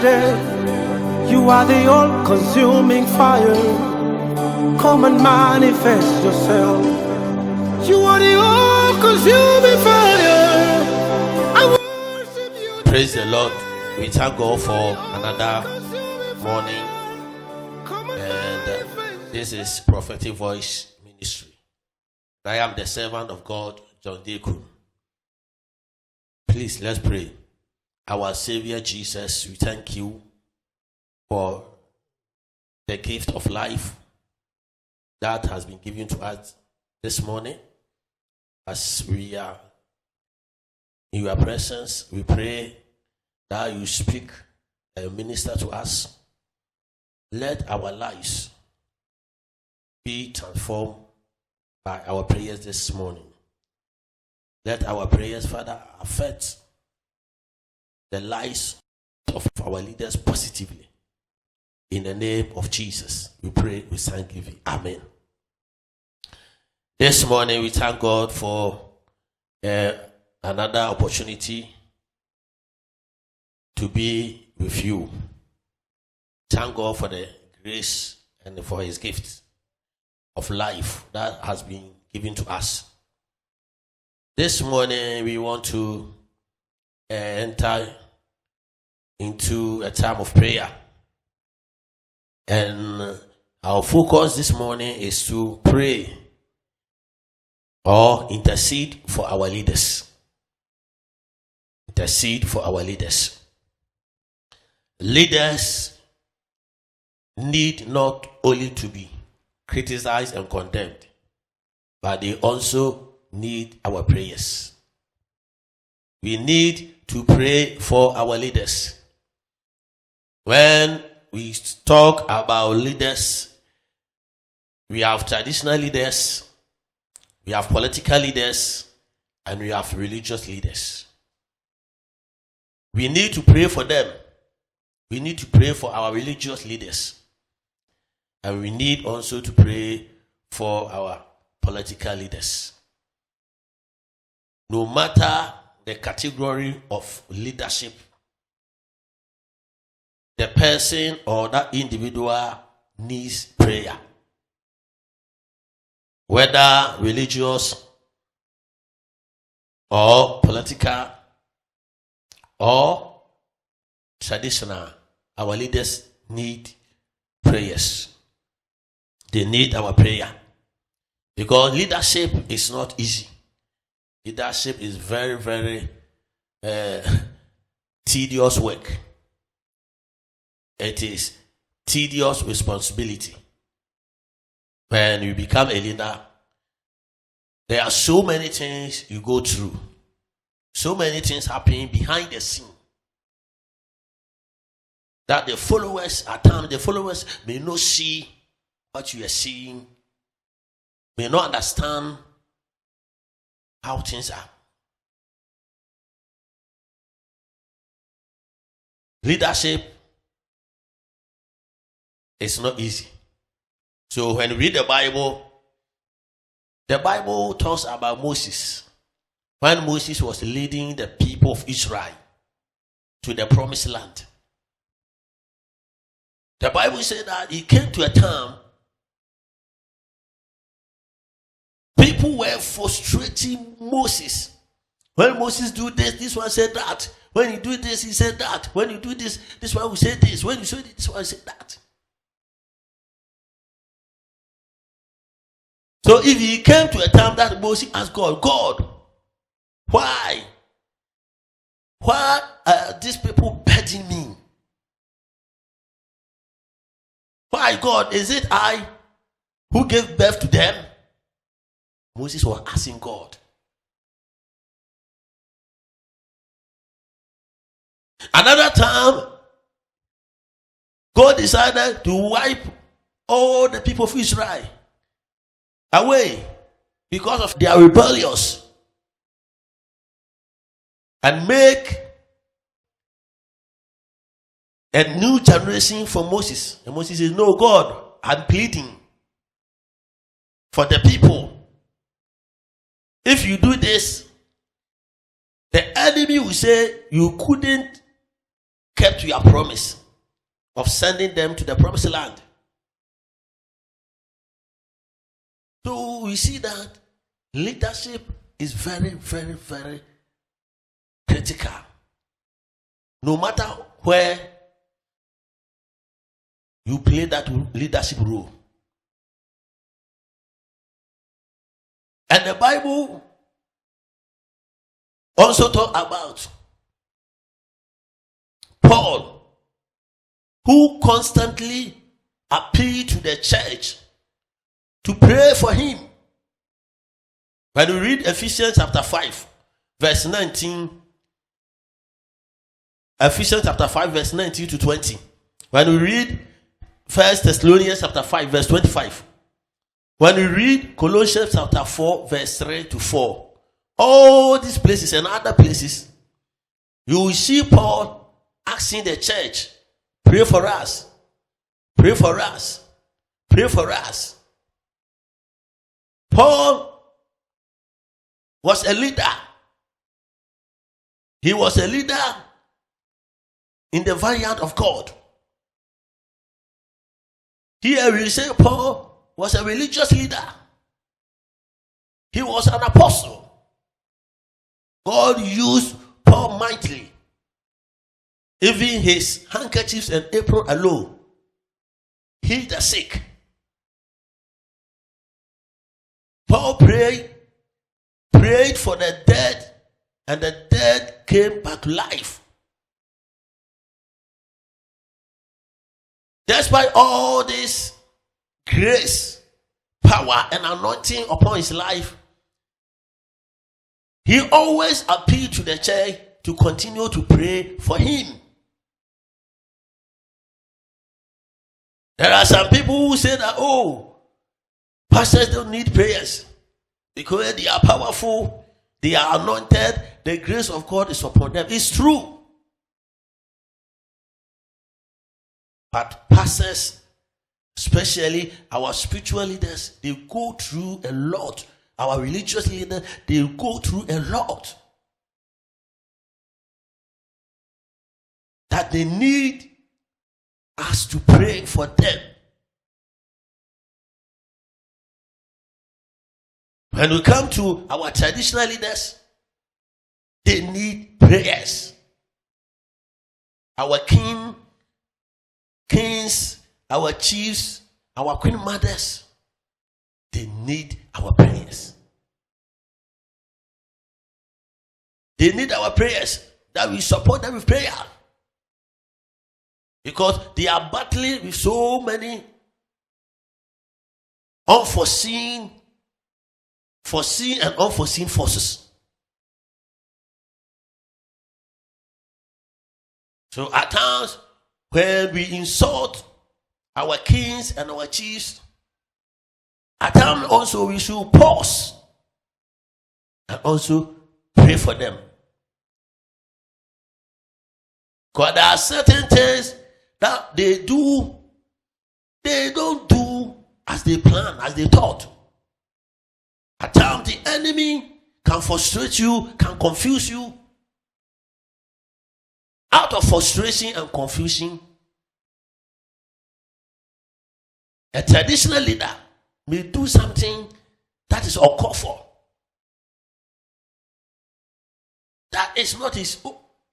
day. You are the all-consuming fire. Come and manifest yourself. You are the all-consuming fire. I worship you. Praise the Lord. We thank God for another morning. And this is Prophetic Voice Ministry. I am the servant of God, John Deku. Please, let's pray. Our Savior Jesus, we thank you for the gift of life that has been given to us this morning. As we are in your presence, we pray that you speak and minister to us. Let our lives be transformed by our prayers this morning. Let our prayers, Father, affect the lives of our leaders positively. In the name of Jesus, we pray with thanksgiving. Amen. This morning, we thank God for another opportunity to be with you. Thank God for the grace and for his gift of life that has been given to us. This morning, we want to enter into a time of prayer. And our focus this morning is to pray or intercede for our leaders. Intercede for our leaders. Leaders need not only to be criticized and condemned, but they also need our prayers. We need to pray for our leaders. When we talk about leaders, we have traditional leaders, we have political leaders, and we have religious leaders. We need to pray for them. We need to pray for our religious leaders. And we need also to pray for our political leaders. No matter the category of leadership, the person or that individual needs prayer. Whether religious or political or traditional, our leaders need prayers. They need our prayer. Because leadership is not easy. Leadership is very, very tedious work. It is tedious responsibility. When you become a leader, there are so many things you go through. So many things happening behind the scene. That the followers, at times, the followers may not see what you are seeing, may not understand how things are. Leadership is not easy. So when we read the Bible talks about Moses. When Moses was leading the people of Israel to the promised land, the Bible said that he came to a time people were frustrating Moses. When Moses do this one said that. When you do this, he said that. When you do this one will say this. When you say this one will say that. So if he came to a time that Moses asked God, why are these people begging me? Why, God, is it I who gave birth to them? Moses was asking God. Another time, God decided to wipe all the people of Israel away because of their rebellious and make a new generation for Moses. And Moses says, no, God, I'm pleading for the people. If you do this, the enemy will say you couldn't kept your promise of sending them to the promised land. So we see that leadership is very, very, very critical. No matter where you play that leadership role. And the Bible also talk about Paul, who constantly appealed to the church to pray for him. When we read Ephesians chapter 5, verse 19, Ephesians chapter 5, verse 19 to 20. When we read 1 Thessalonians chapter 5, verse 25. When we read Colossians chapter 4, verse 3 to 4. All these places and other places, you will see Paul asking the church, pray for us, pray for us, pray for us. Paul was a leader. He was a leader in the vineyard of God. Here we say Paul was a religious leader. He was an apostle. God used Paul mightily. Even his handkerchiefs and apron alone healed the sick. Paul prayed for the dead, and the dead came back to life. Despite all this grace, power, and anointing upon his life, he always appealed to the church to continue to pray for him. There are some people who say that, oh, pastors don't need prayers because they are powerful, they are anointed, the grace of God is upon them. It's true. But pastors, especially our spiritual leaders, they go through a lot. Our religious leaders, they go through a lot. That they need us to pray for them. When we come to our traditional leaders, they need prayers. Our kings, our chiefs, our queen mothers, they need our prayers. They need our prayers, that we support them with prayer. Because they are battling with so many unforeseen and unforeseen forces. So at times, when we insult our kings and our chiefs, at times also we should pause and also pray for them. Because there are certain things that they don't do as they plan, as they thought. At times the enemy can frustrate you, can confuse you. Out of frustration and confusion, a traditional leader may do something that is uncalled for. That is not his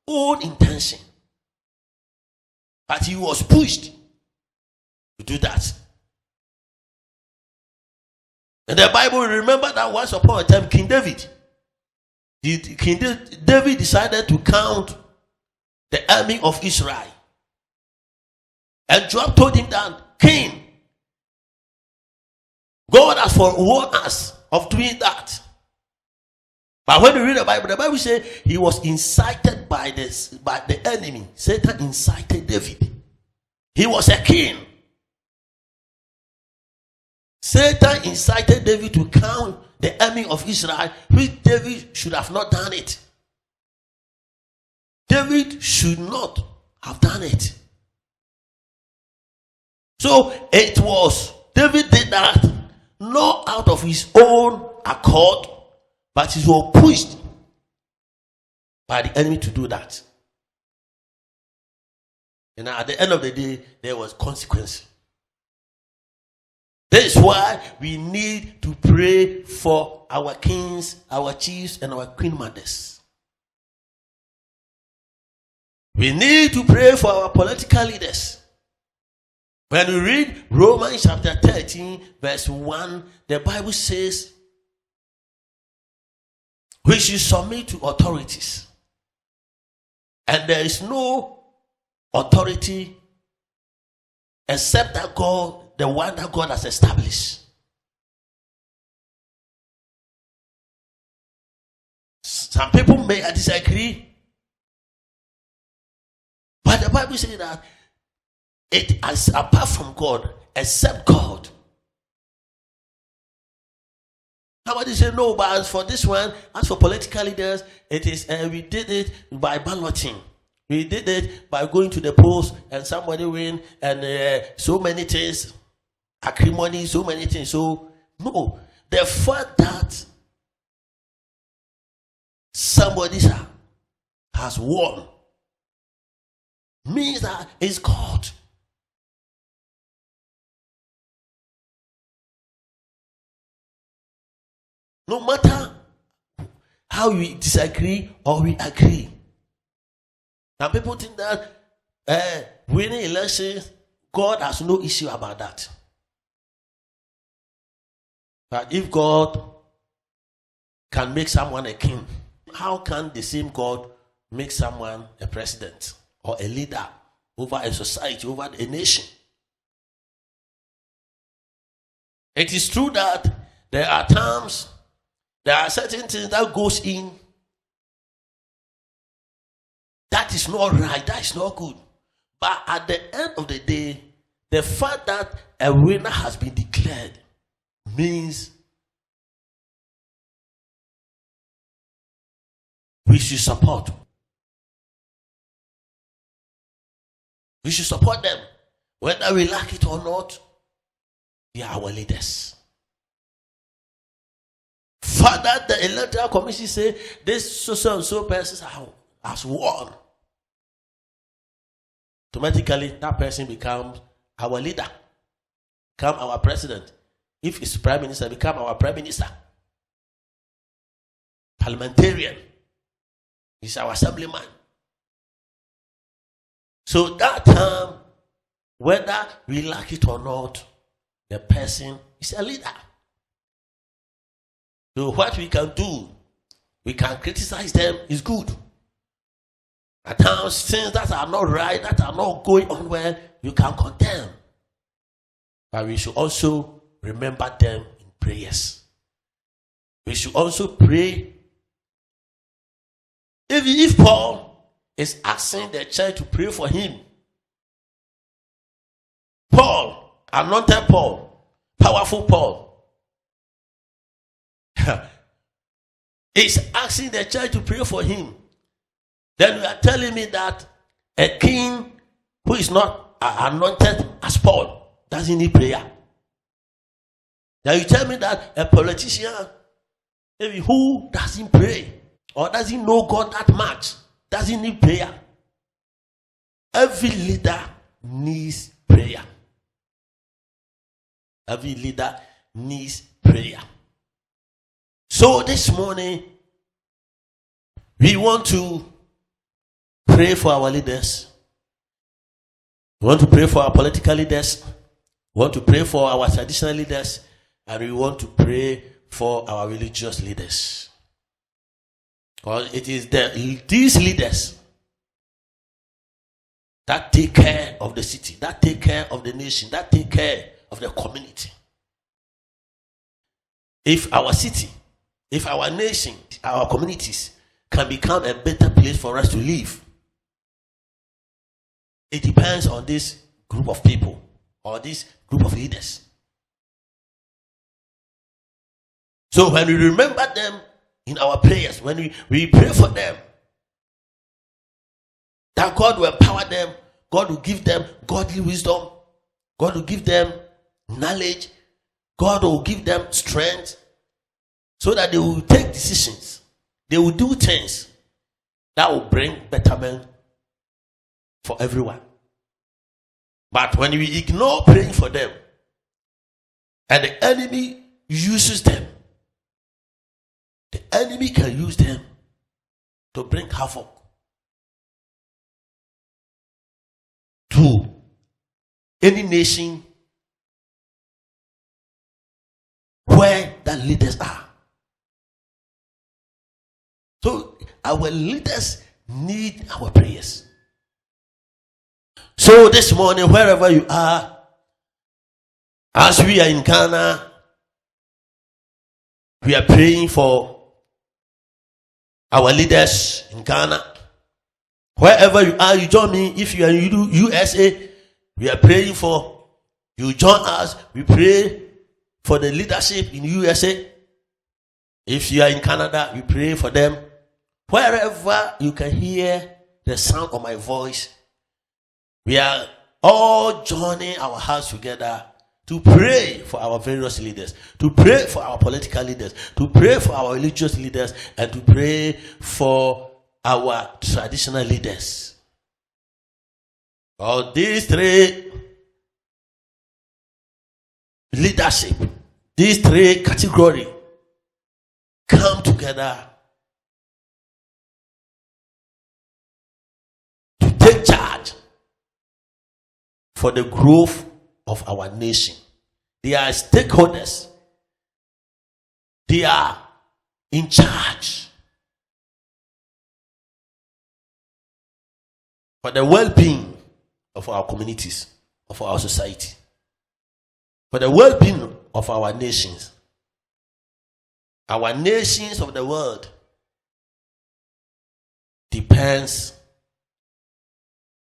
own intention. But he was pushed to do that. In the Bible, remember that once upon a time, King David decided to count the army of Israel. And Joab told him that, King, God has forewarned us of doing that. But when you read the Bible says he was incited by the enemy. Satan incited David. He was a king. Satan incited David to count the army of Israel, which David should have not done it. David should not have done it. So it was, David did that not out of his own accord, but he was pushed by the enemy to do that. And at the end of the day, there was consequence. This is why we need to pray for our kings, our chiefs, and our queen mothers. We need to pray for our political leaders. When we read Romans chapter 13, verse 1, the Bible says, we should submit to authorities. And there is no authority except that God, the one that God has established. Some people may disagree, but the Bible says that it is apart from God, except God. Somebody say no, but as for this one, as for political leaders, it is we did it by balloting. We did it by going to the polls and somebody win and so many things, acrimony, so many things. So no, the fact that somebody has won means that it's God. No matter how we disagree or we agree. And people think that winning elections, God has no issue about that. But if God can make someone a king, how can the same God make someone a president or a leader over a society, over a nation? It is true that there are times, there are certain things that goes in that is not right, that is not good. But at the end of the day, the fact that a winner has been declared means we should support. We should support them. Whether we like it or not, they are our leaders. Father, the electoral commission say this so and so person has won. Automatically, that person becomes our leader, become our president. If it's prime minister, become our prime minister. Parliamentarian, he's our assemblyman. So that time, whether we like it or not, the person is a leader. So what we can do, we can criticize them, is good. At times, things that are not right, that are not going on well, you can condemn. But we should also remember them in prayers. We should also pray. If Paul is asking the church to pray for him, Paul, anointed Paul, powerful Paul, is asking the church to pray for him. Then you are telling me that a king who is not anointed as Paul doesn't need prayer. Now you tell me that a politician maybe who doesn't pray or doesn't know God that much doesn't need prayer. Every leader needs prayer. Every leader needs prayer. So this morning, we want to pray for our leaders. We want to pray for our political leaders. We want to pray for our traditional leaders. And we want to pray for our religious leaders. Because it is these leaders that take care of the city, that take care of the nation, that take care of the community. If our city, if our nation, our communities can become a better place for us to live, it depends on this group of people or this group of leaders. So when we remember them in our prayers, when we pray for them, that God will empower them, God will give them godly wisdom, God will give them knowledge, God will give them strength, so that they will take decisions, they will do things that will bring betterment for everyone. But when we ignore praying for them, and the enemy uses them, the enemy can use them to bring havoc to any nation where the leaders are. So our leaders need our prayers. So this morning, wherever you are, as we are in Ghana, we are praying for our leaders in Ghana. Wherever you are, you join me. If you are in USA, we are praying for you. Join us. We pray for the leadership in USA. If you are in Canada, we pray for them. Wherever you can hear the sound of my voice, we are all joining our hearts together to pray for our various leaders, to pray for our political leaders, to pray for our religious leaders, and to pray for our traditional leaders. All these three leadership, these three categories come together to take charge for the growth of our nation. They are stakeholders. They are in charge for the well-being of our communities, of our society, for the well-being of our nations. Our nations of the world depends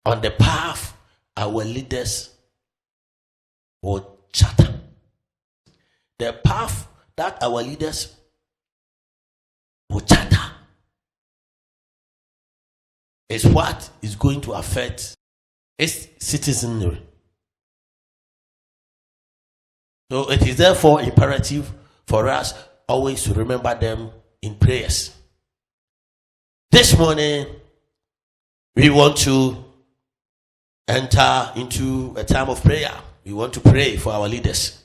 on the path our leaders will charter. The path that our leaders will charter is what is going to affect its citizenry. So it is therefore imperative for us always to remember them in prayers. This morning, we want to enter into a time of prayer. We want to pray for our leaders.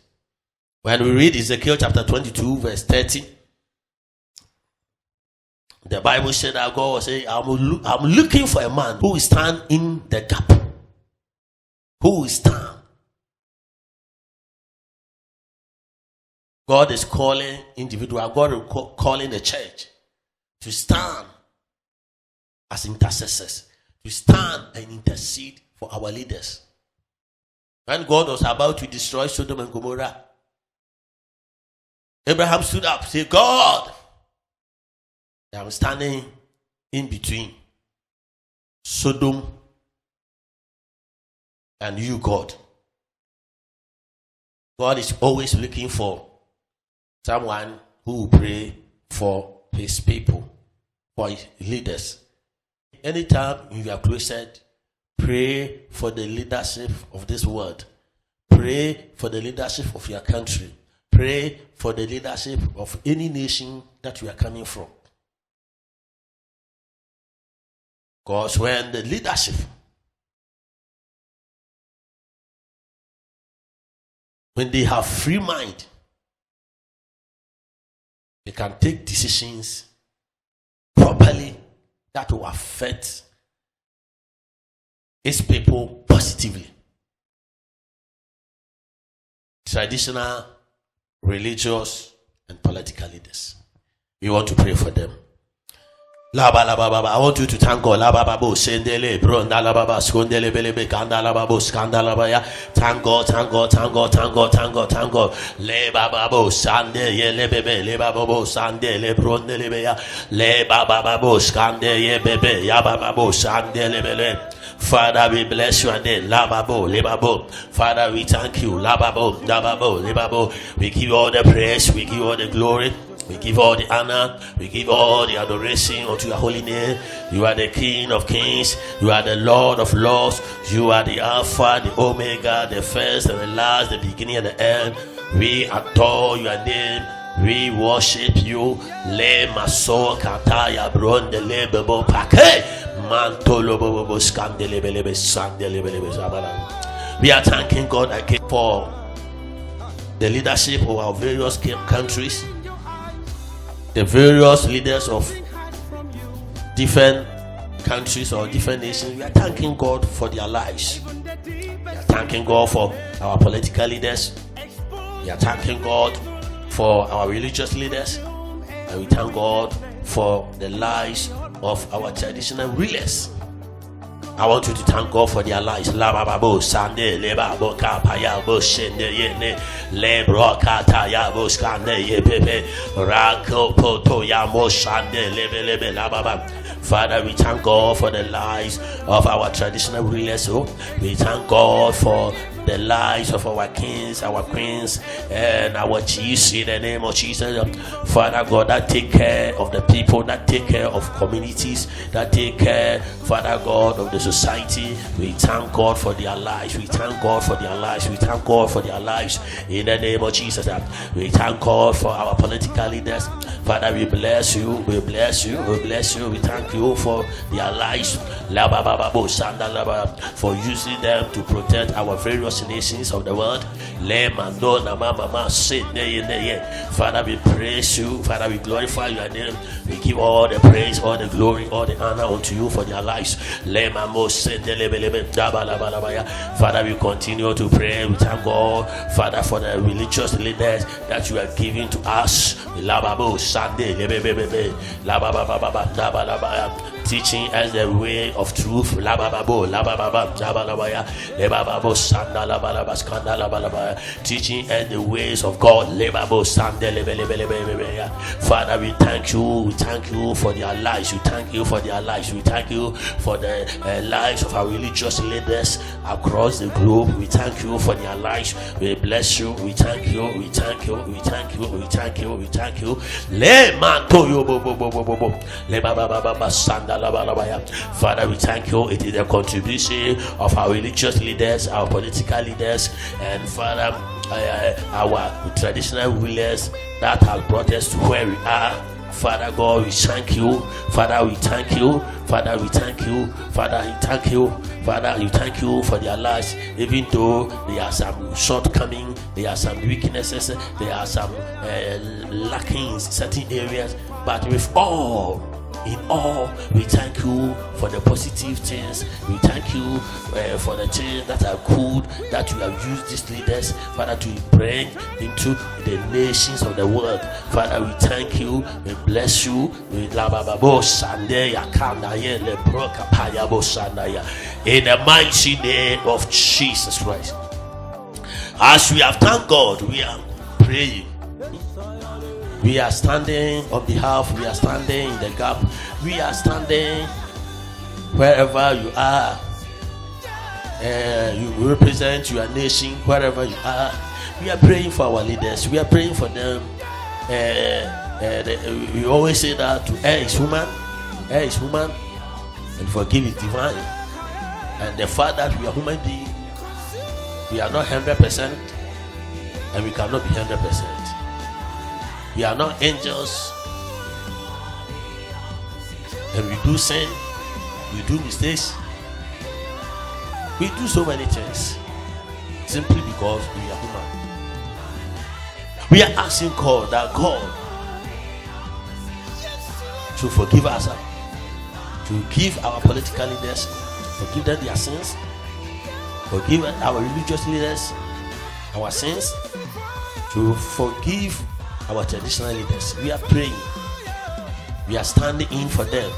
When we read Ezekiel chapter 22, verse 30, the Bible said that God was saying, I'm looking for a man who will stand in the gap. Who will stand? God is calling individual. God is calling the church to stand as intercessors, to stand and intercede for our leaders. When God was about to destroy Sodom and Gomorrah, Abraham stood up and said, God, I'm standing in between Sodom and you, God. God is always looking for someone who will pray for his people, for his leaders. Anytime you are closeted, pray for the leadership of this world. Pray for the leadership of your country. Pray for the leadership of any nation that you are coming from. Because when the leadership, when they have free mind, they can take decisions properly that will affect its people positively. Traditional, religious, and political leaders. We want to pray for them. I want you to thank God. Sendele, Bronda, Lababa, Skondele, Belebe, Kanda, Lababo, Skandalabaya. Thank God, thank God, thank God, thank God, thank God, thank God. Le Bababo, Sande, Ye Bebe, Le Bababo, Sande, Le Bronde, Lebeya, Le Bababo, Skande, Ye Bebe, Yababo, Sande, Lebele. Father, we bless your name. Lababo, Lebabo. Father, we thank you. Lababo, Lababo, Lebabo. We give you all the praise, we give you all the glory. We give all the honor, we give all the adoration unto your holy name. You are the King of kings, you are the Lord of lords, you are the Alpha, the Omega, the first and the last, the beginning and the end. We adore your name, we worship you. Le maso kataya bronde lebebo pake mantolo bobo skandelebelebe sandelebelebe sabala. We are thanking God again for the leadership of our various countries, the various leaders of different countries or different nations. We are thanking God for their lives. We are thanking God for our political leaders. We are thanking God for our religious leaders. And we thank God for the lives of our traditional rulers. I want you to thank God for their lives. Lababo Sande Lebabo Kapaya Boshende Yene Lebro Kataya Boskande Yepepe Rako Poto Yamo Shande Lebelebe Lababa. Father, we thank God for the lives of our traditional rulers. We thank God for the lives of our kings, our queens, and our chiefs in the name of Jesus. Father God, that take care of the people, that take care of communities, that take care, Father God, of the society. We thank God for their lives. We thank God for their lives. We thank God for their lives in the name of Jesus. We thank God for our political leaders. Father, we bless you. We bless you. We bless you. We thank you for their lives, for using them to protect our various nations of the world. Father, we praise you. Father, we glorify your name. We give all the praise, all the glory, all the honor unto you for their lives. Father, we continue to pray. We thank God, Father, for the religious leaders that you are giving to us. Teaching us the way of truth. Teaching us the ways of God. Father, we thank you. We thank you for their lives. We thank you for their lives. We thank you for the lives of our religious leaders across the globe. We thank you for their lives. We bless you. We thank you. We thank you. We thank you. We thank you. We thank you. Father, we thank you. It is a contribution of our religious leaders, our political leaders, and Father, our traditional rulers that have brought us to where we are. Father God, we thank you. Father, we thank you. Father, we thank you. Father, we thank you. Father, we thank you for their lives. Even though there are some shortcomings, there are some weaknesses, there are some lacking in certain areas, but with all, in all, we thank you for the positive things. We thank you for the things that are good, that you have used these leaders, Father, to bring into the nations of the world. Father, we thank you. We bless you. In the mighty name of Jesus Christ. As we have thanked God, we are praying. We are standing on behalf, we are standing in the gap, we are standing wherever you are. You represent your nation, wherever you are. We are praying for our leaders, we are praying for them. We always say that to err is human, and forgive is divine. And the fact that we are human beings, we are not 100%, and we cannot be 100%. We are not angels, and we do sin, we do mistakes, we do so many things simply because we are human. We are asking God that God to forgive us, to give our political leaders, forgive them their sins, forgive our religious leaders our sins, to forgive our traditional leaders. We are praying. We are standing in for them.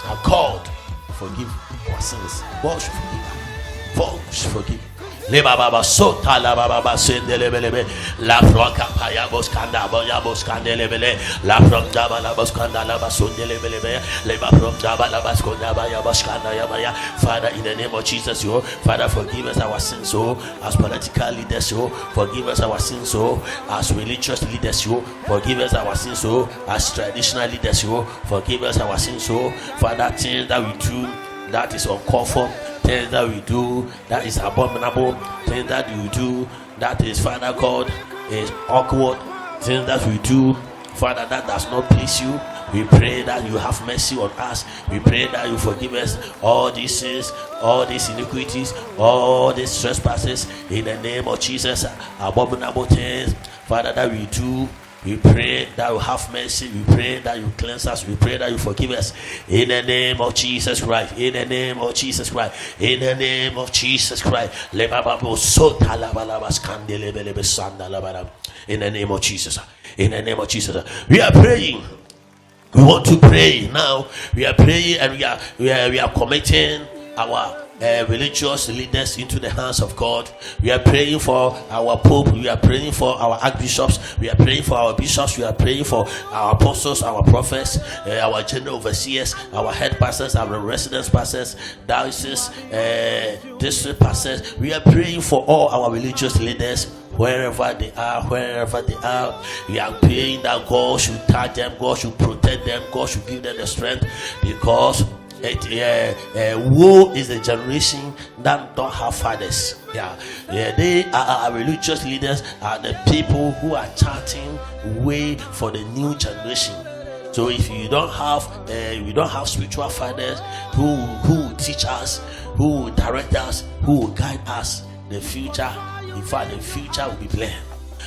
Our God forgive our sins. God should forgive. God should forgive. Leba baba sota la baba sendelebelebe la franca paya boskanda boya boskandelebele la franca bala boskanda la basundelebelebe leba franca bala baskonda baya boskanda ya baya. Father, in the name of Jesus, you Father, forgive us our sins, as political leaders, forgive us our sins, as religious leaders, forgive us our sins, as traditional leaders, forgive us our sins, Father, things that we do that is uncalled for, things that we do that is abominable, things that we do that is, Father God, is awkward, things that we do, Father, that does not please you. We pray that you have mercy on us. We pray that you forgive us all these sins, all these iniquities, all these trespasses in the name of Jesus. Abominable things, Father, that we do. We pray that you have mercy. We pray that you cleanse us. We pray that you forgive us. In the name of Jesus Christ. In the name of Jesus Christ. In the name of Jesus Christ. In the name of Jesus. In the name of Jesus. We are praying. We want to pray now. We are praying and we are committing our religious leaders into the hands of God. We are praying for our Pope. We are praying for our archbishops. We are praying for our bishops. We are praying for our apostles, our prophets, our general overseers, our head pastors, our residence pastors, diocese, district pastors. We are praying for all our religious leaders. Wherever they are, we are praying that God should touch them, God should protect them, God should give them the strength, because woe is the generation that don't have fathers. They are our religious leaders, are the people who are charting way for the new generation. So if you don't have spiritual fathers who will teach us, who will direct us, who will guide us, the future will be blamed.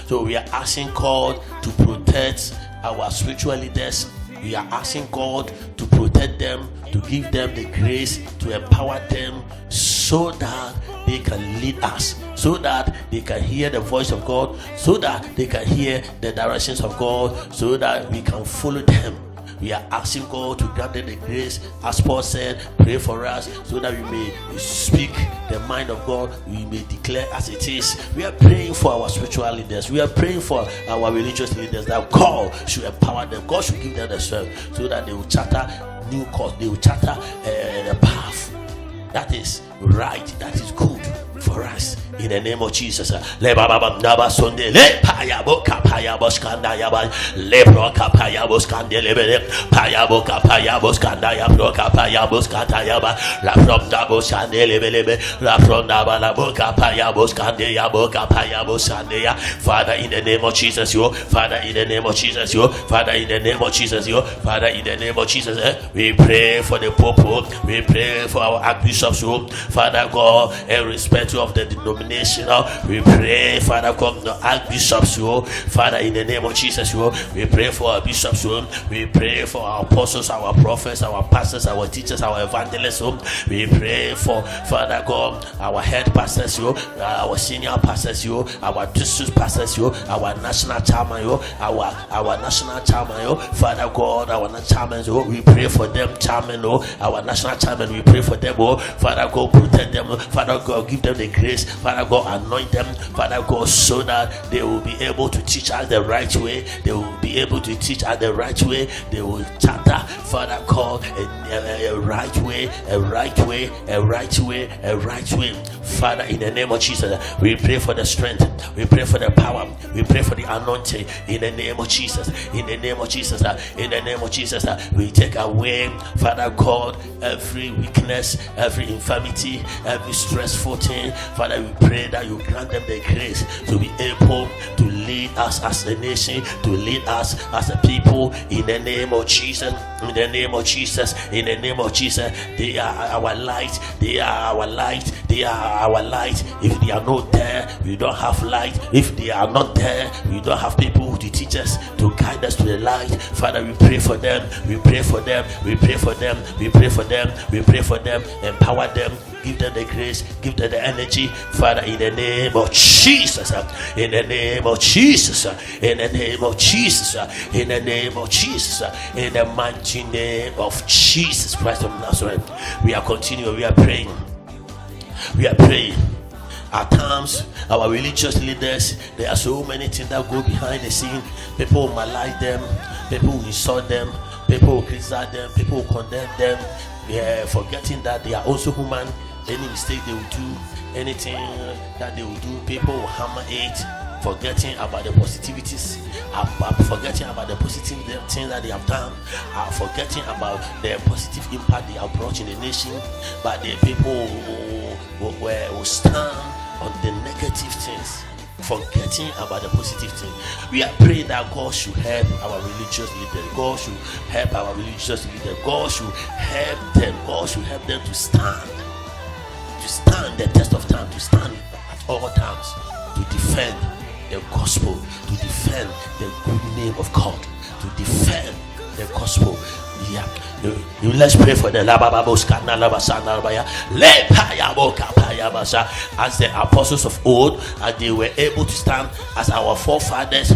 So we are asking God to protect our spiritual leaders. We are asking God to protect them, to give them the grace, to empower them, so that they can lead us, so that they can hear the voice of God, so that they can hear the directions of God, so that we can follow them. We are asking God to grant them the grace, as Paul said, pray for us so that we may speak the mind of God, we may declare as it is. We are praying for our spiritual leaders. We are praying for our religious leaders, that God should empower them, God should give them the strength, so that they will charter new course, they will charter the path that is right, that is good for us. In the name of Jesus. Le baba naba sonde le payabo kapaya boskanda yaba le pro kapaya boskande le payabo kapaya boskanda ya pro kapaya boskata yaba la from dabo sande le la from daba la boka paya boskande ya boka paya bosande ya. Father, in the name of Jesus, you. Father, in the name of Jesus, you. Father, in the name of Jesus, you. Father, in the name of Jesus, we pray for the Pope. We pray for our archbishops. Father God, irrespective of the denomination, we pray, Father God, the archbishops, Father, in the name of Jesus, we pray for our bishops, we pray for our apostles, our prophets, our pastors, our teachers, our evangelists, we pray for, Father God, our head pastors, our senior pastors, our district pastors, our national chairman, our national chairman, Father God, our chairman, we pray for them, chairman, our national chairman, we pray for them, Father God, protect them, Father God, give them the grace, Father God, anoint them, Father God, so that they will be able to teach us the right way. They will be able to teach us the right way. They will charter, Father God, a right way, a right way, a right way, a right way. Father, in the name of Jesus, we pray for the strength, we pray for the power, we pray for the anointing. In the name of Jesus, in the name of Jesus, in the name of Jesus, we take away, Father God, every weakness, every infirmity, every stressful thing. Father, we pray that you grant them the grace to be able to lead us as a nation, to lead us as a people. In the name of Jesus, in the name of Jesus, in the name of Jesus, they are our light, they are our light, they are our light. If they are not there, we don't have light. If they are not there, we don't have people to teach us, to guide us to the light. Father, we pray for them, we pray for them, we pray for them, we pray for them, we pray for them, empower them, give them the grace, give them the energy, Father, in the name of Jesus, in the name of Jesus, in the name of Jesus, in the name of Jesus, in the mighty name of Jesus Christ of Nazareth. We are continuing, we are praying, we are praying. At times, our religious leaders, there are so many things that go behind the scene. People will malign them, people will insult them, people will criticize them, people will condemn them, forgetting that they are also human. Any mistake they will do, anything that they will do, people will hammer it, forgetting about the positivities, forgetting about the positive things that they have done, forgetting about the positive impact they have brought in the nation. But the people will stand on the negative things. forgetting about the positive thing. We are praying that God should help our religious leaders. God should help our religious leaders. God should help them. God should help them to stand the test of time, to stand at all times, to defend the gospel, to defend the good name of God, to defend the gospel. Yeah, let's pray for the as the apostles of old, as they were able to stand, as our forefathers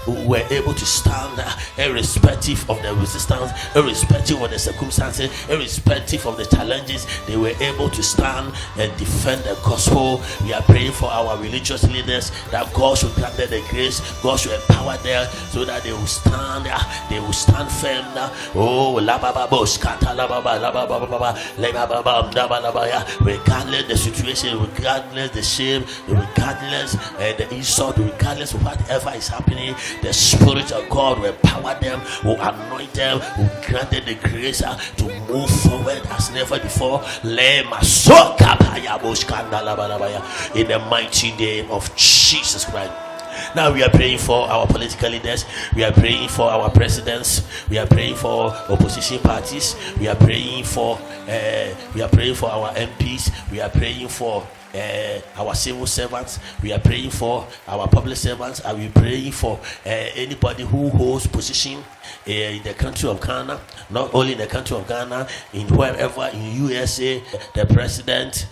were able to stand, irrespective of the resistance, irrespective of the circumstances, irrespective of the challenges, they were able to stand and defend the gospel. We are praying for our religious leaders that God should grant them the grace, God should empower them so that they will stand firm. Oh, regardless the situation, regardless the shame, regardless the insult, regardless of whatever is happening, the Spirit of God will empower them, will anoint them, will grant them the grace to move forward as never before. In the mighty name of Jesus Christ. Now we are praying for our political leaders. We are praying for our presidents. We are praying for opposition parties. We are praying for our MPs. We are praying for our civil servants. We are praying for our public servants. And we are praying for anybody who holds position in the country of Ghana, not only in the country of Ghana, in wherever, in USA, the president,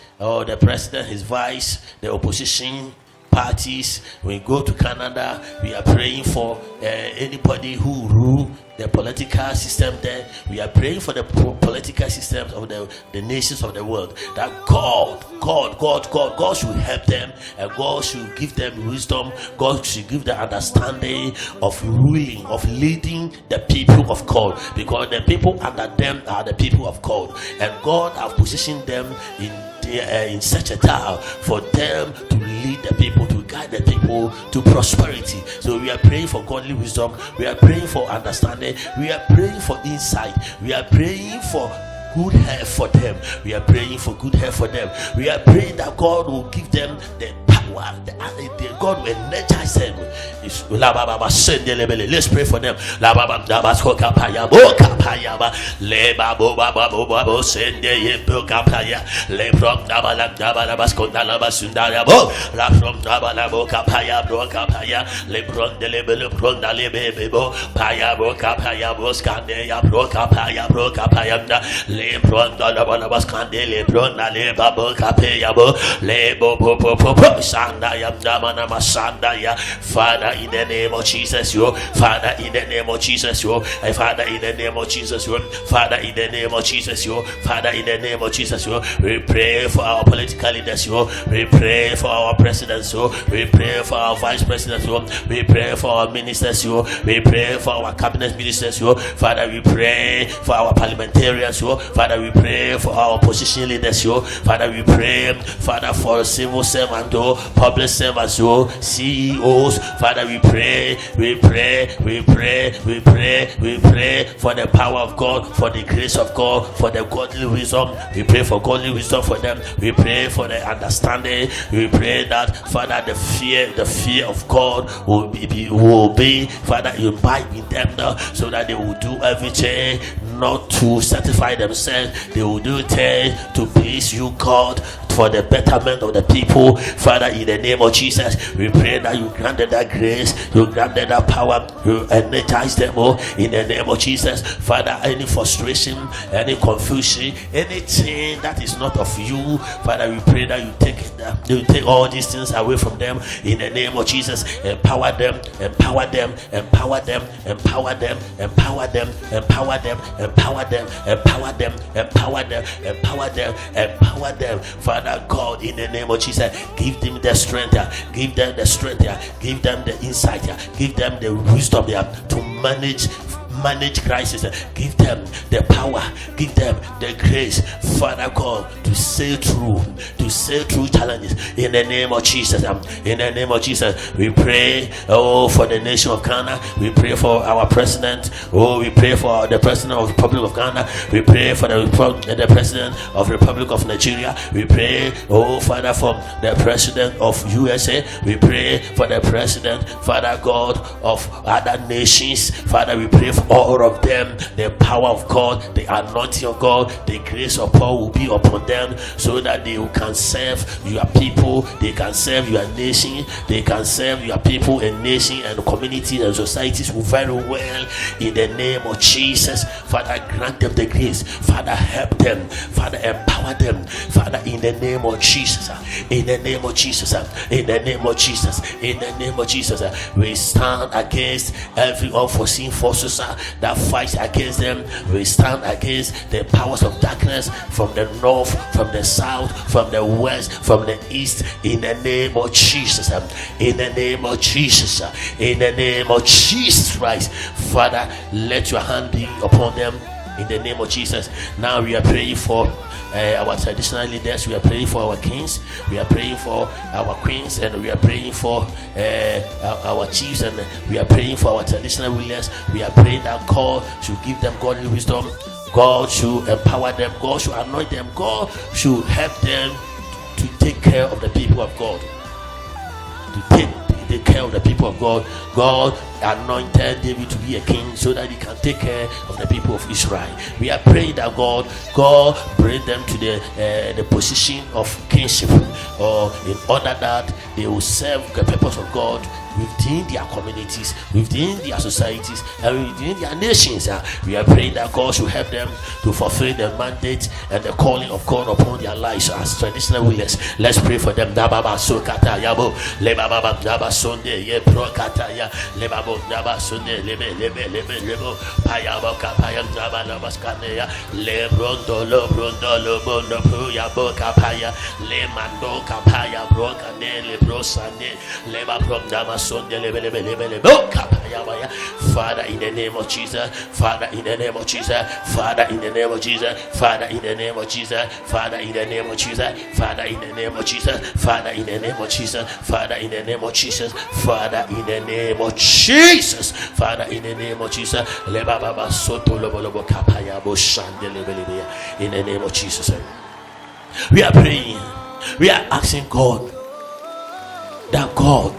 his vice, the opposition parties. We go to Canada, we are praying for anybody who rule the political system there. We are praying for the political systems of the nations of the world, that God should help them, and God should give them wisdom. God should give them understanding of ruling, of leading the people of God, because the people under them are the people of God, and God has positioned them in such a time for them to lead the people, to guide the people to prosperity. So we are praying for godly wisdom, we are praying for understanding, we are praying for insight, we are praying for good health for them, we are praying for good health for them. We are praying that God will give them the power, God will energize them. Let's pray for them. Father, in the name of Jesus, Father, in the name of Jesus, Father, in the name of Jesus, Father, in the name of Jesus, Father, in the name of Jesus, we pray for our political leaders, we pray for our presidents, we pray for our vice presidents, we pray for our ministers, we pray for our cabinet ministers, Father, we pray for our parliamentarians, Father, we pray for our opposition leaders, Father, we pray, Father, for civil servants, public servants, CEOs. Father, we pray for the power of God, for the grace of God, for the godly wisdom. We pray for godly wisdom for them. We pray for the understanding. We pray that, Father, the fear of God will be Father, imbibe in them now, so that they will do everything not to satisfy themselves. They will do things to please you, God, for the betterment of the people. Father, in the name of Jesus, we pray that you granted that grace, you granted that power, you energize them all in the name of Jesus. Father, any frustration, any confusion, anything that is not of you, Father, we pray that you take all these things away from them in the name of Jesus. Empower them, empower them, empower them, empower them, empower them, empower them, empower them, empower them, empower them, empower them, empower them. Father God, in the name of Jesus, give them the strength, give them the strength, give them the insight, give them the wisdom to manage manage crisis. Give them the power, give them the grace, Father God, to sail through challenges in the name of Jesus. In the name of Jesus, we pray for the nation of Ghana. We pray for our president. We pray for the president of the Republic of Ghana. We pray for the president of the Republic of Nigeria. We pray, Father, for the president of USA. We pray for the president, Father God, of other nations. Father, we pray for all of them. The power of God, the anointing of God, the grace of Paul will be upon them, so that they can serve your people, they can serve your nation, they can serve your people and nation and communities and societies very well. In the name of Jesus, Father, grant them the grace. Father, help them. Father, empower them. Father, in the name of Jesus, in the name of Jesus, in the name of Jesus, in the name of Jesus, we stand against every unforeseen forces that fights against them. We stand against the powers of darkness from the north, from the south, from the west, from the east. In the name of Jesus, in the name of Jesus, in the name of Jesus Christ, Father, let your hand be upon them. In the name of Jesus. Now we are praying for our traditional leaders. We are praying for our kings. We are praying for our queens, and we are praying for our chiefs, and we are praying for our traditional rulers. We are praying that God should give them godly wisdom. God should empower them. God should anoint them. God should help them to take care of the people of God. To take care of the people of God. God anointed David to be a king so that he can take care of the people of Israel. We are praying that God bring them to the position of kingship, or in order that they will serve the purpose of God within their communities, within their societies, and within their nations. We are praying that God should help them to fulfill the mandate and the calling of God upon their lives as traditional rulers. Let's pray for them. Father, in the name of Jesus, Father, in the name of Jesus, Father, in the name of Jesus, Father, in the name of Jesus, Father, in the name of Jesus, Father, in the name of Jesus, Father, in the name of Jesus, Father, in the name of Jesus, Father, in the name of Jesus, Father, in the name of Jesus, in the name of Jesus. We are praying, we are asking God that God,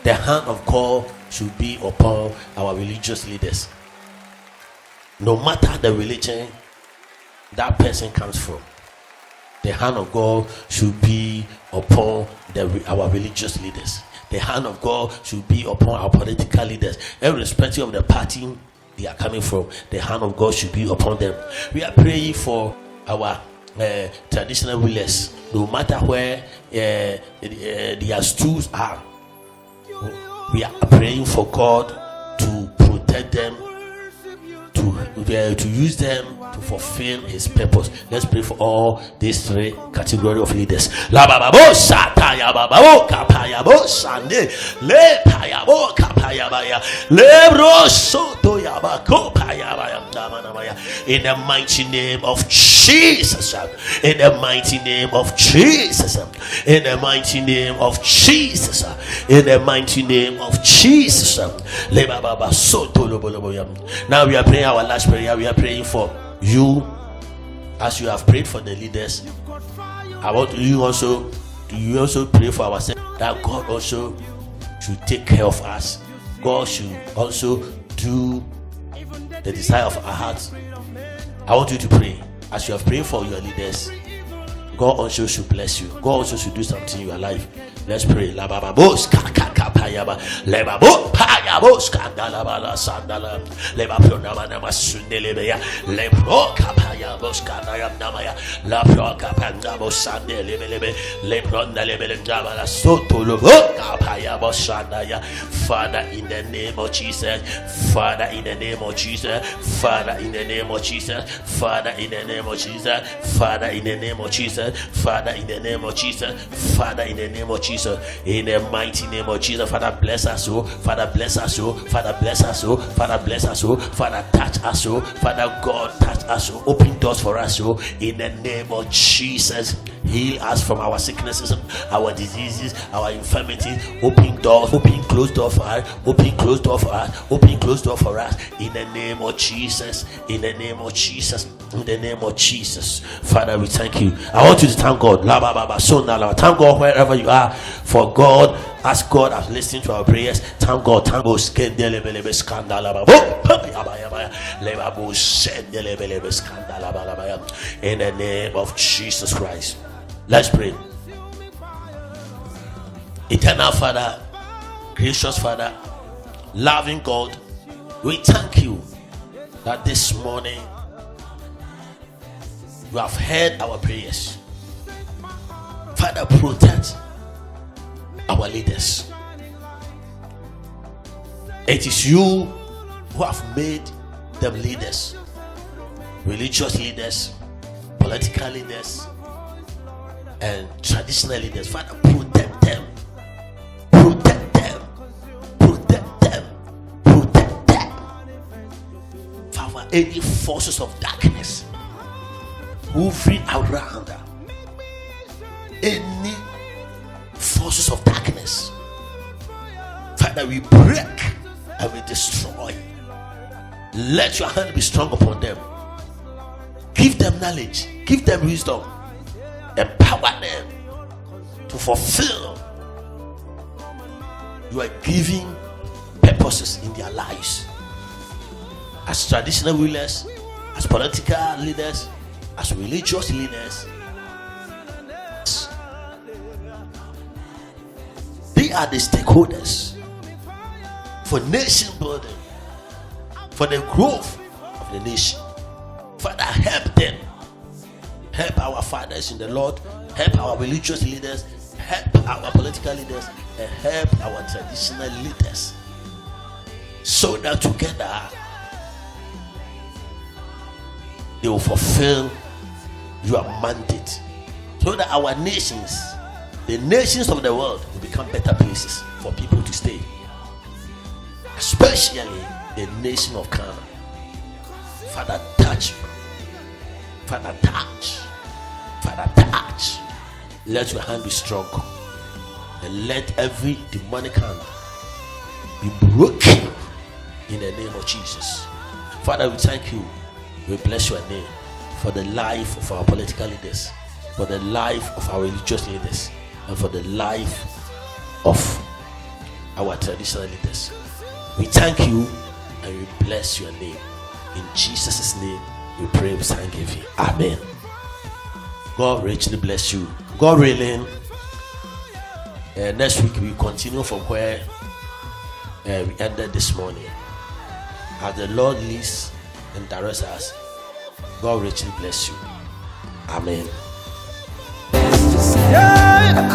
the hand of God should be upon our religious leaders. No matter the religion that person comes from, the hand of God should be upon our religious leaders. The hand of God should be upon our political leaders, irrespective of the party they are coming from. The hand of God should be upon them. We are praying for our traditional rulers, no matter where their stools are. We are praying for God to protect them, to use them to fulfill His purpose. Let's pray for all these three categories of leaders. In the mighty name of Jesus, in the mighty name of Jesus, in the mighty name of Jesus, in the mighty name of Jesus. Now we are praying our last prayer. We are praying for you, as you have prayed for the leaders. I want you also pray for ourselves, that God also should take care of us. God should also do the desire of our hearts. I want you to pray as you have prayed for your leaders. God also should bless you. God also should do something in your life. Let's pray. Father, in the name of Jesus, Father, in the name of Jesus, Father, in the name of Jesus, Father, in the name of Jesus, Father, in the name of Jesus, Father, in the name of Jesus, Father, in the name of Jesus, in the mighty name of Jesus. Jesus. Father, bless us, oh. Father, bless us, oh. Father, bless us, oh. Father, bless us, oh. Father, touch us, oh. Father God, touch us, oh. Open doors for us, oh. In the name of Jesus, heal us from our sicknesses, our diseases, our infirmities. Open doors, open closed door for us, open closed door for us, open closed door for us. In the name of Jesus, in the name of Jesus, in the name of Jesus. Father, we thank you. I want you to thank God. Thank God wherever you are. For God, as God has listened to our prayers, thank God. Thank God. In the name of Jesus Christ. Let's pray. Eternal Father, gracious Father, loving God, we thank you that this morning you have heard our prayers. Father, protect our leaders. It is you who have made them leaders, religious leaders, political leaders, and traditional leaders. Father, protect them. Protect them. Protect them. Protect them. Father, any forces of darkness moving around, any forces of darkness, Father, we break and we destroy. Let your hand be strong upon them. Give them knowledge, give them wisdom, empower them to fulfill your giving purposes in their lives. As traditional rulers, as political leaders, as religious leaders, they are the stakeholders for nation building, for the growth of the nation. Father, help them. Help our fathers in the Lord. Help our religious leaders. Help our political leaders. And help our traditional leaders. So that together they will fulfill your mandate. So that our nations, the nations of the world, will become better places for people to stay. Especially the nation of Ghana. Father, touch. Father, touch. Father, touch. Let your hand be strong. And let every demonic hand be broken in the name of Jesus. Father, we thank you. We bless your name for the life of our political leaders, for the life of our religious leaders, and for the life of our traditional leaders. We thank you and we bless your name. In Jesus' name we pray with thanksgiving. Amen. God richly bless you. God willing, next week we continue from where we ended this morning. As the Lord leads and directs us, God richly bless you. Amen. Yeah,